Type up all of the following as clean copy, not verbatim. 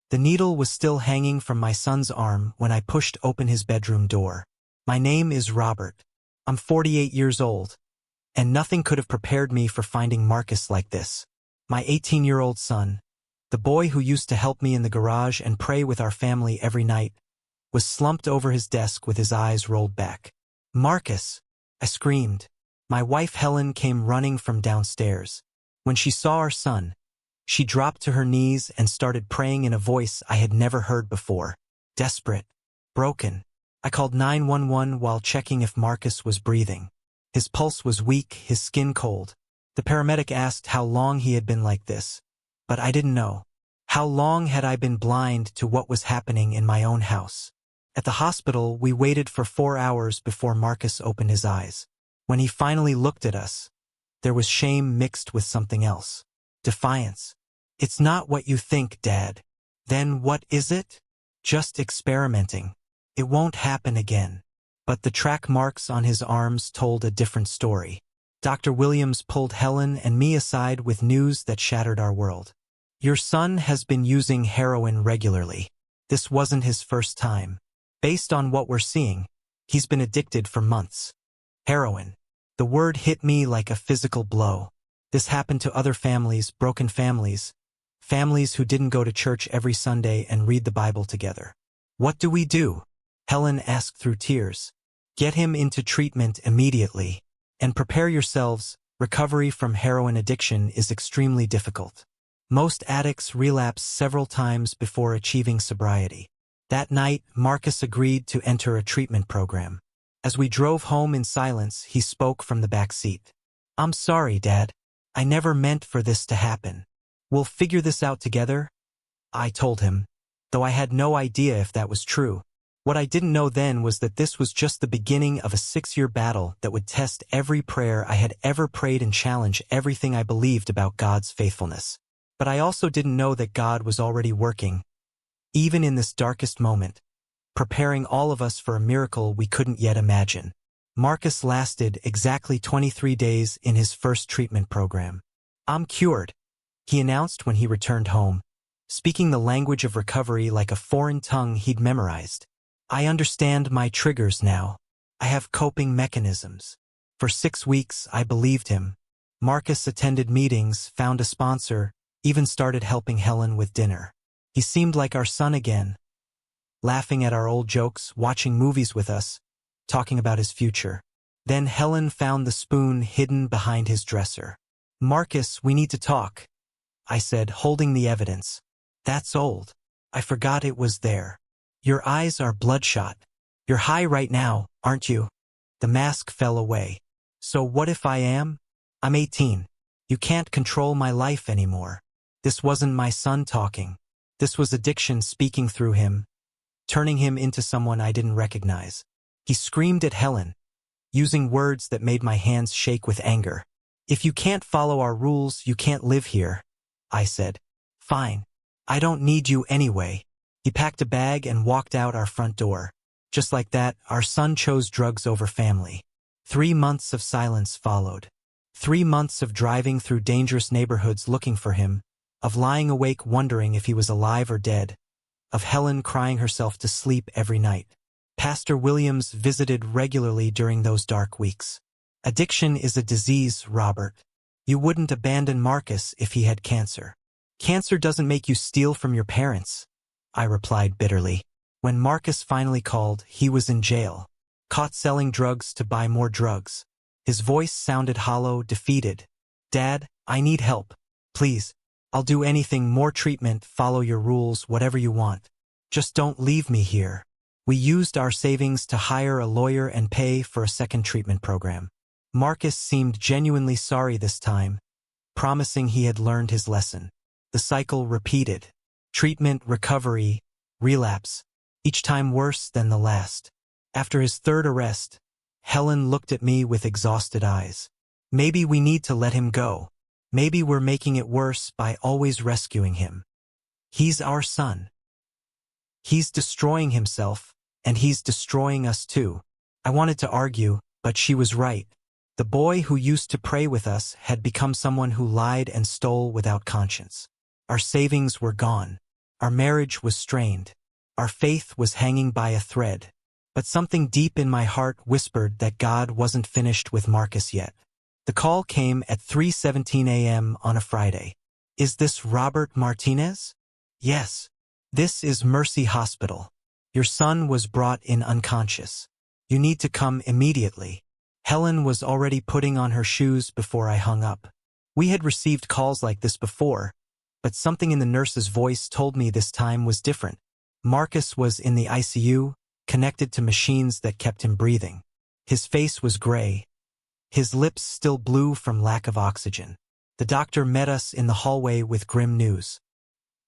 The needle was still hanging from my son's arm when I pushed open his bedroom door. My name is Robert. I'm 48 years old, and nothing could have prepared me for finding Marcus like this. My 18-year-old son, the boy who used to help me in the garage and pray with our family every night, was slumped over his desk with his eyes rolled back. "Marcus!" I screamed. My wife Helen came running from downstairs. When she saw our son, she dropped to her knees and started praying in a voice I had never heard before. Desperate. Broken. I called 911 while checking if Marcus was breathing. His pulse was weak, his skin cold. The paramedic asked how long he had been like this, but I didn't know. How long had I been blind to what was happening in my own house? At the hospital, we waited for 4 hours before Marcus opened his eyes. When he finally looked at us, there was shame mixed with something else. Defiance. "It's not what you think, Dad." "Then what is it?" "Just experimenting. It won't happen again." But the track marks on his arms told a different story. Dr. Williams pulled Helen and me aside with news that shattered our world. "Your son has been using heroin regularly. This wasn't his first time. Based on what we're seeing, he's been addicted for months." Heroin. The word hit me like a physical blow. This happened to other families, broken families, families who didn't go to church every Sunday and read the Bible together. "What do we do?" Helen asked through tears. "Get him into treatment immediately. And prepare yourselves, recovery from heroin addiction is extremely difficult. Most addicts relapse several times before achieving sobriety." That night, Marcus agreed to enter a treatment program. As we drove home in silence, he spoke from the back seat. "I'm sorry, Dad. I never meant for this to happen. We'll figure this out together," I told him, though I had no idea if that was true. What I didn't know then was that this was just the beginning of a 6-year battle that would test every prayer I had ever prayed and challenge everything I believed about God's faithfulness. But I also didn't know that God was already working, even in this darkest moment, preparing all of us for a miracle we couldn't yet imagine. Marcus lasted exactly 23 days in his first treatment program. "I'm cured," he announced when he returned home, speaking the language of recovery like a foreign tongue he'd memorized. "I understand my triggers now. I have coping mechanisms." For 6 weeks, I believed him. Marcus attended meetings, found a sponsor, even started helping Helen with dinner. He seemed like our son again, laughing at our old jokes, watching movies with us, talking about his future. Then Helen found the spoon hidden behind his dresser. "Marcus, we need to talk," I said, holding the evidence. "That's old. I forgot it was there. Your eyes are bloodshot. You're high right now, aren't you?" The mask fell away. "So what if I am? I'm 18. You can't control my life anymore." This wasn't my son talking. This was addiction speaking through him, turning him into someone I didn't recognize. He screamed at Helen, using words that made my hands shake with anger. "If you can't follow our rules, you can't live here," I said. "Fine. I don't need you anyway." He packed a bag and walked out our front door. Just like that, our son chose drugs over family. 3 months of silence followed. 3 months of driving through dangerous neighborhoods looking for him, of lying awake wondering if he was alive or dead, of Helen crying herself to sleep every night. Pastor Williams visited regularly during those dark weeks. "Addiction is a disease, Robert. You wouldn't abandon Marcus if he had cancer." "Cancer doesn't make you steal from your parents," I replied bitterly. When Marcus finally called, he was in jail, caught selling drugs to buy more drugs. His voice sounded hollow, defeated. "Dad, I need help. Please. I'll do anything, more treatment, follow your rules, whatever you want. Just don't leave me here." We used our savings to hire a lawyer and pay for a second treatment program. Marcus seemed genuinely sorry this time, promising he had learned his lesson. The cycle repeated. Treatment, recovery, relapse, each time worse than the last. After his third arrest, Helen looked at me with exhausted eyes. "Maybe we need to let him go. Maybe we're making it worse by always rescuing him. He's our son. He's destroying himself, and he's destroying us too." I wanted to argue, but she was right. The boy who used to pray with us had become someone who lied and stole without conscience. Our savings were gone. Our marriage was strained. Our faith was hanging by a thread. But something deep in my heart whispered that God wasn't finished with Marcus yet. The call came at 3:17 a.m. on a Friday. "Is this Robert Martinez?" "Yes. This is Mercy Hospital. Your son was brought in unconscious. You need to come immediately." Helen was already putting on her shoes before I hung up. We had received calls like this before, but something in the nurse's voice told me this time was different. Marcus was in the ICU, connected to machines that kept him breathing. His face was gray, his lips still blue from lack of oxygen. The doctor met us in the hallway with grim news.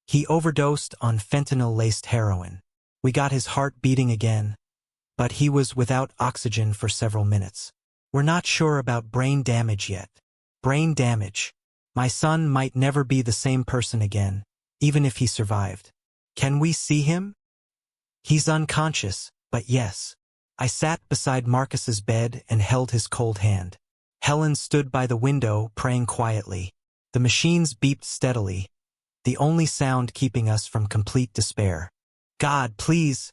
He overdosed on fentanyl-laced heroin. We got his heart beating again, but he was without oxygen for several minutes. "We're not sure about brain damage yet." Brain damage. My son might never be the same person again, even if he survived. "Can we see him?" "He's unconscious, but yes." I sat beside Marcus's bed and held his cold hand. Helen stood by the window, praying quietly. The machines beeped steadily, the only sound keeping us from complete despair. "God, please,"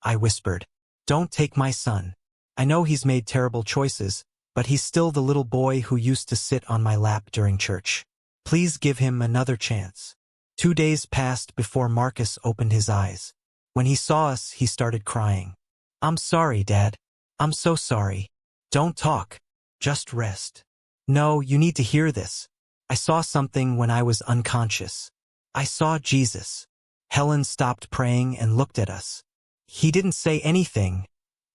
I whispered, "don't take my son. I know he's made terrible choices, but he's still the little boy who used to sit on my lap during church. Please give him another chance." 2 days passed before Marcus opened his eyes. When he saw us, he started crying. "I'm sorry, Dad. I'm so sorry. Don't talk. Just rest." "No, you need to hear this. I saw something when I was unconscious. I saw Jesus." Helen stopped praying and looked at us. "He didn't say anything,"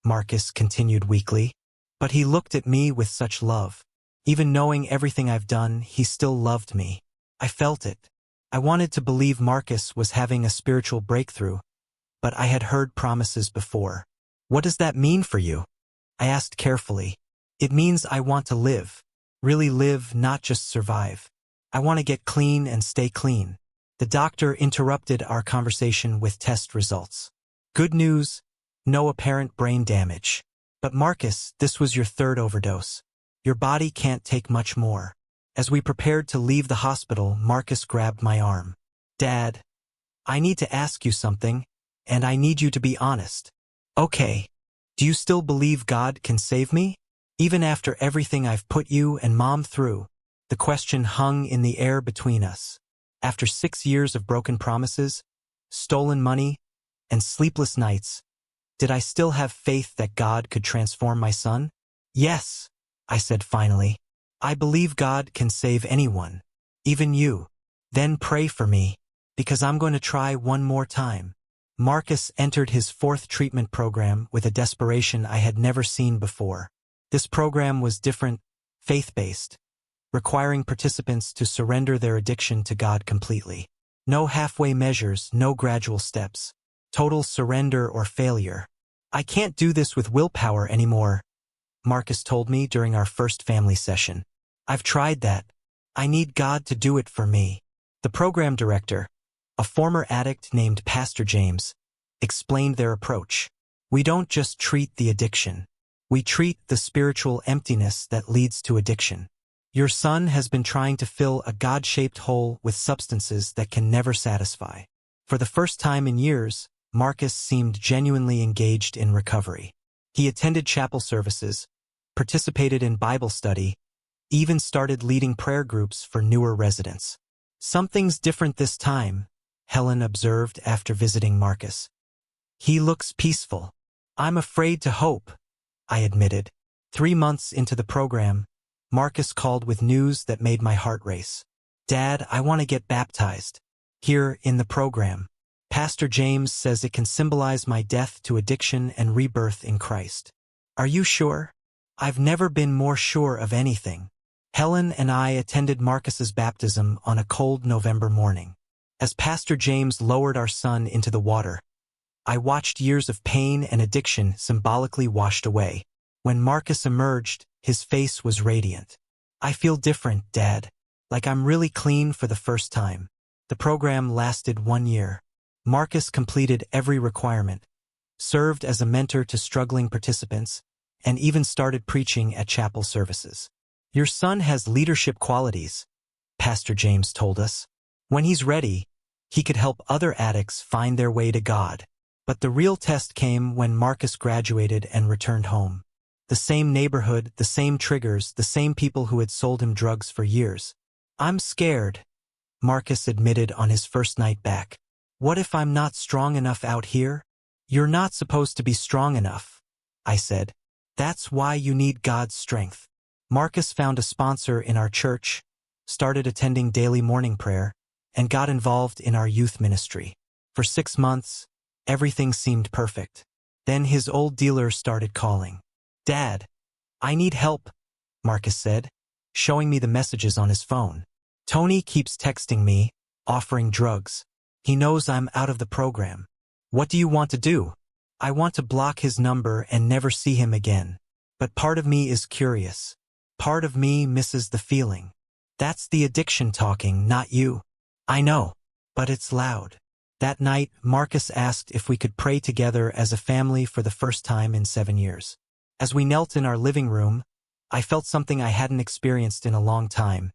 Marcus continued weakly, "but he looked at me with such love. Even knowing everything I've done, he still loved me. I felt it. I wanted to believe Marcus was having a spiritual breakthrough, but I had heard promises before." "What does that mean for you?" I asked carefully. "It means I want to live. Really live, not just survive. I want to get clean and stay clean." The doctor interrupted our conversation with test results. "Good news, no apparent brain damage. But Marcus, this was your third overdose. Your body can't take much more." As we prepared to leave the hospital, Marcus grabbed my arm. "Dad, I need to ask you something, and I need you to be honest." "Okay. Do you still believe God can save me? Even after everything I've put you and Mom through?" The question hung in the air between us. After 6 years of broken promises, stolen money, and sleepless nights, did I still have faith that God could transform my son? "Yes," I said finally. "I believe God can save anyone, even you." "Then pray for me, because I'm going to try one more time." Marcus entered his 4th treatment program with a desperation I had never seen before. This program was different, faith-based, requiring participants to surrender their addiction to God completely. No halfway measures, no gradual steps. Total surrender or failure. "I can't do this with willpower anymore," Marcus told me during our first family session. "I've tried that. I need God to do it for me." The program director, a former addict named Pastor James, explained their approach. "We don't just treat the addiction. We treat the spiritual emptiness that leads to addiction. Your son has been trying to fill a God-shaped hole with substances that can never satisfy." For the first time in years, Marcus seemed genuinely engaged in recovery. He attended chapel services, participated in Bible study, even started leading prayer groups for newer residents. "Something's different this time," Helen observed after visiting Marcus. "He looks peaceful." "I'm afraid to hope," I admitted. 3 months into the program, Marcus called with news that made my heart race. "Dad, I want to get baptized. Here, in the program. Pastor James says it can symbolize my death to addiction and rebirth in Christ." "Are you sure?" "I've never been more sure of anything." Helen and I attended Marcus's baptism on a cold November morning. As Pastor James lowered our son into the water, I watched years of pain and addiction symbolically washed away. When Marcus emerged, his face was radiant. "I feel different, Dad. Like I'm really clean for the first time." The program lasted 1 year. Marcus completed every requirement, served as a mentor to struggling participants, and even started preaching at chapel services. "Your son has leadership qualities," Pastor James told us. "When he's ready, He could help other addicts find their way to God. But the real test came when Marcus graduated and returned home. The same neighborhood, the same triggers, the same people who had sold him drugs for years. "I'm scared," Marcus admitted on his first night back. "What if I'm not strong enough out here?" "You're not supposed to be strong enough," I said. "That's why you need God's strength." Marcus found a sponsor in our church, started attending daily morning prayer, and got involved in our youth ministry. For 6 months, everything seemed perfect. Then his old dealer started calling. "Dad, I need help," Marcus said, showing me the messages on his phone. "Tony keeps texting me, offering drugs. He knows I'm out of the program." "What do you want to do?" "I want to block his number and never see him again. But part of me is curious. Part of me misses the feeling." "That's the addiction talking, not you." "I know, but it's loud." That night, Marcus asked if we could pray together as a family for the first time in 7 years. As we knelt in our living room, I felt something I hadn't experienced in a long time.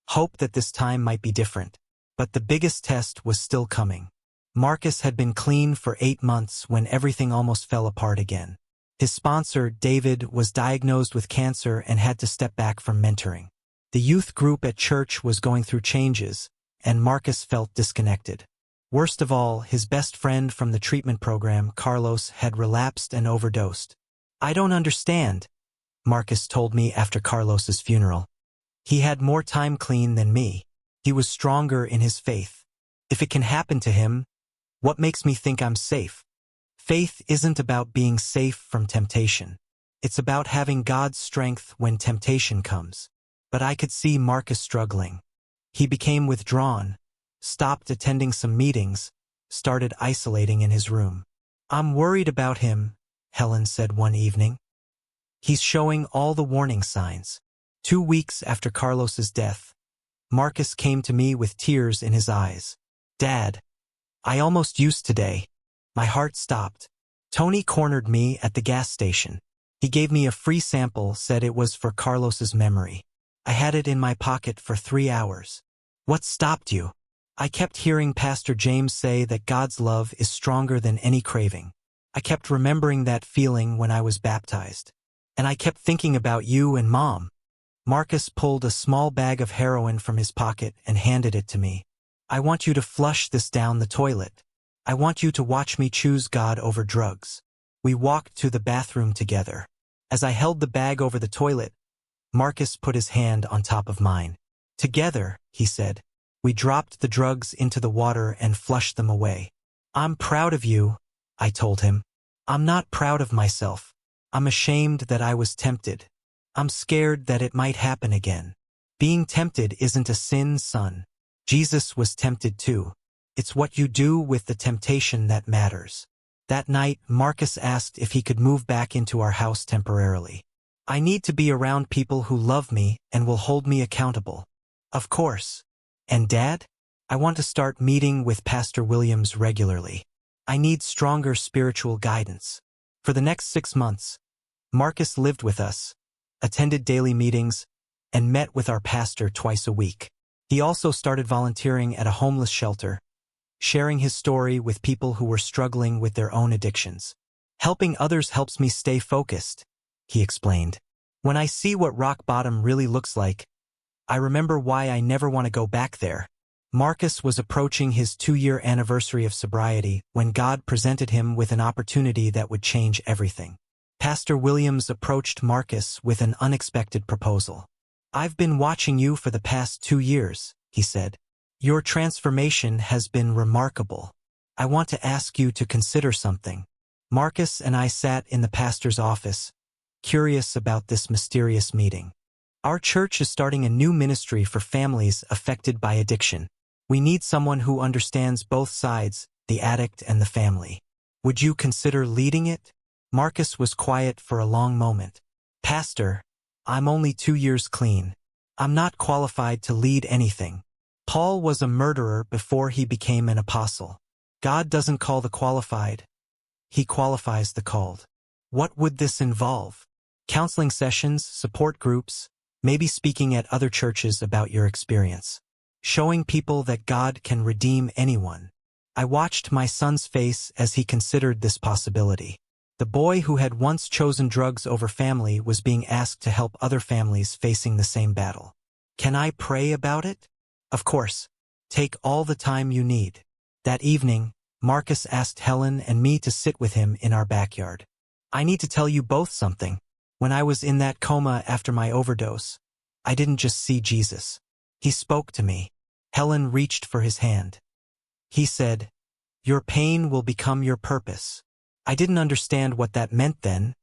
Hope that this time might be different. But the biggest test was still coming. Marcus had been clean for 8 months when everything almost fell apart again. His sponsor, David, was diagnosed with cancer and had to step back from mentoring. The youth group at church was going through changes, and Marcus felt disconnected. Worst of all, his best friend from the treatment program, Carlos, had relapsed and overdosed. "I don't understand," Marcus told me after Carlos's funeral. "He had more time clean than me. He was stronger in his faith. If it can happen to him, what makes me think I'm safe?" Faith isn't about being safe from temptation. It's about having God's strength when temptation comes. But I could see Marcus struggling. He became withdrawn, stopped attending some meetings, started isolating in his room. "I'm worried about him," Helen said one evening. "He's showing all the warning signs." 2 weeks after Carlos's death, Marcus came to me with tears in his eyes. "Dad, I almost used today." My heart stopped. "Tony cornered me at the gas station. He gave me a free sample, said it was for Carlos's memory. I had it in my pocket for 3 hours." "What stopped you?" "I kept hearing Pastor James say that God's love is stronger than any craving. I kept remembering that feeling when I was baptized. And I kept thinking about you and Mom." Marcus pulled a small bag of heroin from his pocket and handed it to me. "I want you to flush this down the toilet. I want you to watch me choose God over drugs." We walked to the bathroom together. As I held the bag over the toilet, Marcus put his hand on top of mine. "Together," he said, "we dropped the drugs into the water and flushed them away." "I'm proud of you," I told him. "I'm not proud of myself. I'm ashamed that I was tempted. I'm scared that it might happen again." Being tempted isn't a sin, son. Jesus was tempted too. It's what you do with the temptation that matters. That night, Marcus asked if he could move back into our house temporarily. "I need to be around people who love me and will hold me accountable." "Of course." "And Dad? I want to start meeting with Pastor Williams regularly. I need stronger spiritual guidance." For the next 6 months, Marcus lived with us, attended daily meetings, and met with our pastor twice a week. He also started volunteering at a homeless shelter, sharing his story with people who were struggling with their own addictions. "Helping others helps me stay focused," he explained. "When I see what rock bottom really looks like, I remember why I never want to go back there." Marcus was approaching his 2-year anniversary of sobriety when God presented him with an opportunity that would change everything. Pastor Williams approached Marcus with an unexpected proposal. "I've been watching you for the past 2 years," he said. "Your transformation has been remarkable. I want to ask you to consider something." Marcus and I sat in the pastor's office, curious about this mysterious meeting. "Our church is starting a new ministry for families affected by addiction. We need someone who understands both sides, the addict and the family. Would you consider leading it?" Marcus was quiet for a long moment. "Pastor, I'm only 2 years clean. I'm not qualified to lead anything. Paul was a murderer before he became an apostle. God doesn't call the qualified. He qualifies the called." "What would this involve?" "Counseling sessions, support groups, maybe speaking at other churches about your experience." showing people that God can redeem anyone. I watched my son's face as he considered this possibility. The boy who had once chosen drugs over family was being asked to help other families facing the same battle. Can I pray about it? Of course. Take all the time you need. That evening, Marcus asked Helen and me to sit with him in our backyard. I need to tell you both something. When I was in that coma after my overdose, I didn't just see Jesus. He spoke to me. Helen reached for his hand. He said, "Your pain will become your purpose." I didn't understand what that meant then,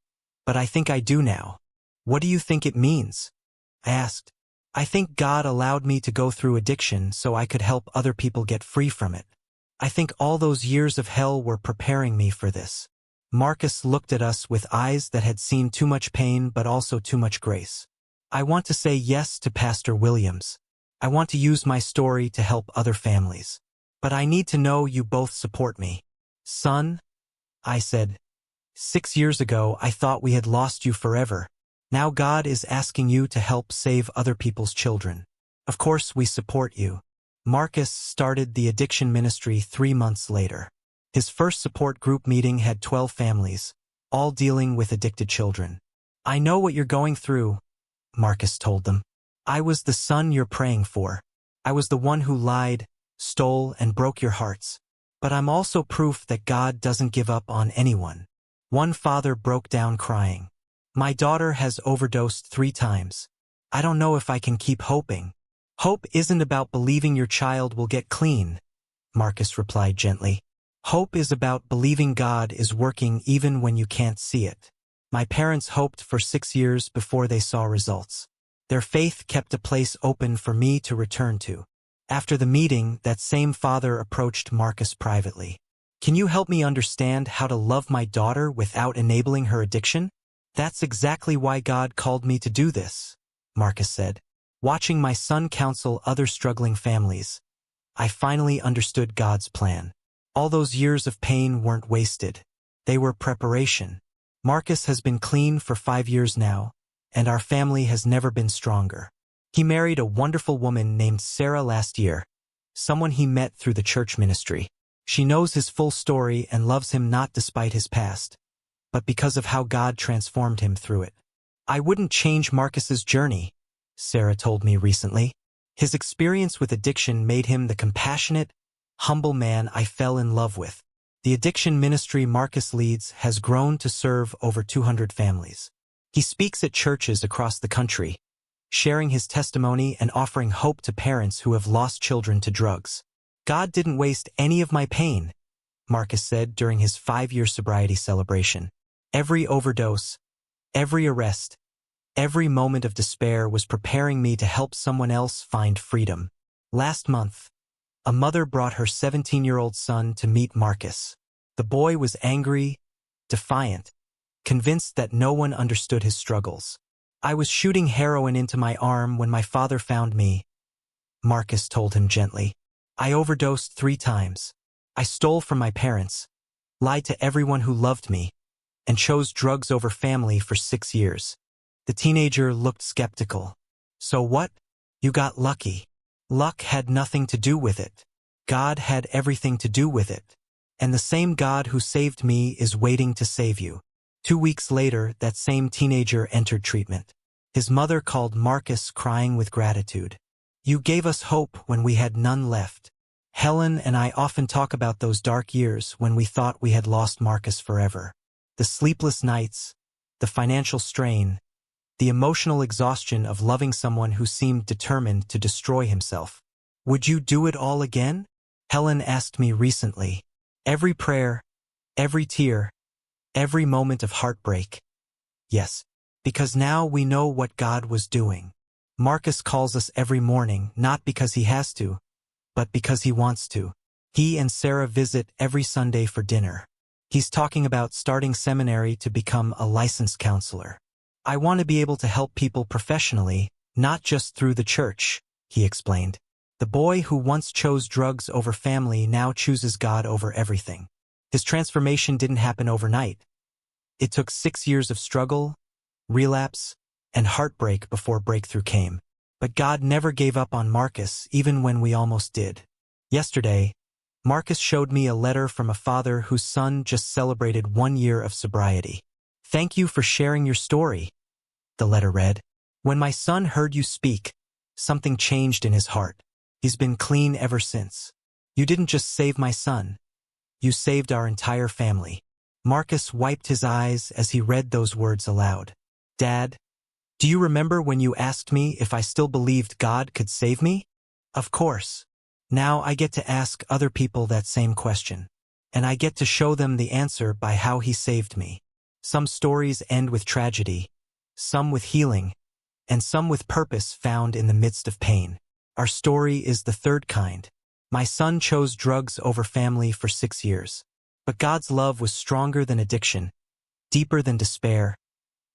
but I think I do now. What do you think it means? I asked. I think God allowed me to go through addiction so I could help other people get free from it. I think all those years of hell were preparing me for this. Marcus looked at us with eyes that had seen too much pain but also too much grace. I want to say yes to Pastor Williams. I want to use my story to help other families. But I need to know you both support me. Son, I said, 6 years ago I thought we had lost you forever. Now God is asking you to help save other people's children. Of course we support you. Marcus started the addiction ministry 3 months later. His first support group meeting had 12 families, all dealing with addicted children. I know what you're going through, Marcus told them. I was the son you're praying for. I was the one who lied, stole, and broke your hearts. But I'm also proof that God doesn't give up on anyone. One father broke down crying. My daughter has overdosed 3 times. I don't know if I can keep hoping. Hope isn't about believing your child will get clean, Marcus replied gently. Hope is about believing God is working even when you can't see it. My parents hoped for 6 years before they saw results. Their faith kept a place open for me to return to. After the meeting, that same father approached Marcus privately. Can you help me understand how to love my daughter without enabling her addiction? That's exactly why God called me to do this, Marcus said. Watching my son counsel other struggling families, I finally understood God's plan. All those years of pain weren't wasted. They were preparation. Marcus has been clean for 5 years now, and our family has never been stronger. He married a wonderful woman named Sarah last year, someone he met through the church ministry. She knows his full story and loves him not despite his past, but because of how God transformed him through it. I wouldn't change Marcus's journey, Sarah told me recently. His experience with addiction made him the compassionate, humble man I fell in love with. The addiction ministry Marcus leads has grown to serve over 200 families. He speaks at churches across the country, sharing his testimony and offering hope to parents who have lost children to drugs. God didn't waste any of my pain, Marcus said during his 5-year sobriety celebration. Every overdose, every arrest, every moment of despair was preparing me to help someone else find freedom. Last month, a mother brought her 17-year-old son to meet Marcus. The boy was angry, defiant, convinced that no one understood his struggles. I was shooting heroin into my arm when my father found me, Marcus told him gently. I overdosed 3 times. I stole from my parents, lied to everyone who loved me, and chose drugs over family for 6 years. The teenager looked skeptical. So what? You got lucky. Luck had nothing to do with it. God had everything to do with it. And the same God who saved me is waiting to save you. 2 weeks later, that same teenager entered treatment. His mother called Marcus crying with gratitude. You gave us hope when we had none left. Helen and I often talk about those dark years when we thought we had lost Marcus forever. The sleepless nights, the financial strain, the emotional exhaustion of loving someone who seemed determined to destroy himself. Would you do it all again? Helen asked me recently. Every prayer, every tear, every moment of heartbreak. Yes, because now we know what God was doing. Marcus calls us every morning, not because he has to, but because he wants to. He and Sarah visit every Sunday for dinner. He's talking about starting seminary to become a licensed counselor. I want to be able to help people professionally, not just through the church, he explained. The boy who once chose drugs over family now chooses God over everything. His transformation didn't happen overnight. It took 6 years of struggle, relapse, and heartbreak before breakthrough came. But God never gave up on Marcus even when we almost did. Yesterday, Marcus showed me a letter from a father whose son just celebrated 1 year of sobriety. "Thank you for sharing your story," the letter read. "When my son heard you speak, something changed in his heart. He's been clean ever since. You didn't just save my son. You saved our entire family." Marcus wiped his eyes as he read those words aloud. "Dad, do you remember when you asked me if I still believed God could save me? Of course. Now I get to ask other people that same question. And I get to show them the answer by how he saved me. Some stories end with tragedy, some with healing, and some with purpose found in the midst of pain. Our story is the third kind. My son chose drugs over family for 6 years. But God's love was stronger than addiction, deeper than despair,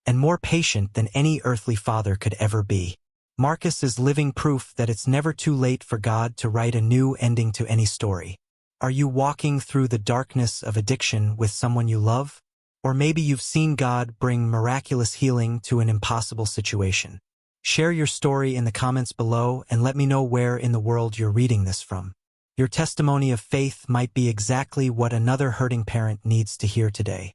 and more patient than any earthly father could ever be. Marcus is living proof that it's never too late for God to write a new ending to any story. Are you walking through the darkness of addiction with someone you love? Or maybe you've seen God bring miraculous healing to an impossible situation. Share your story in the comments below and let me know where in the world you're reading this from. Your testimony of faith might be exactly what another hurting parent needs to hear today.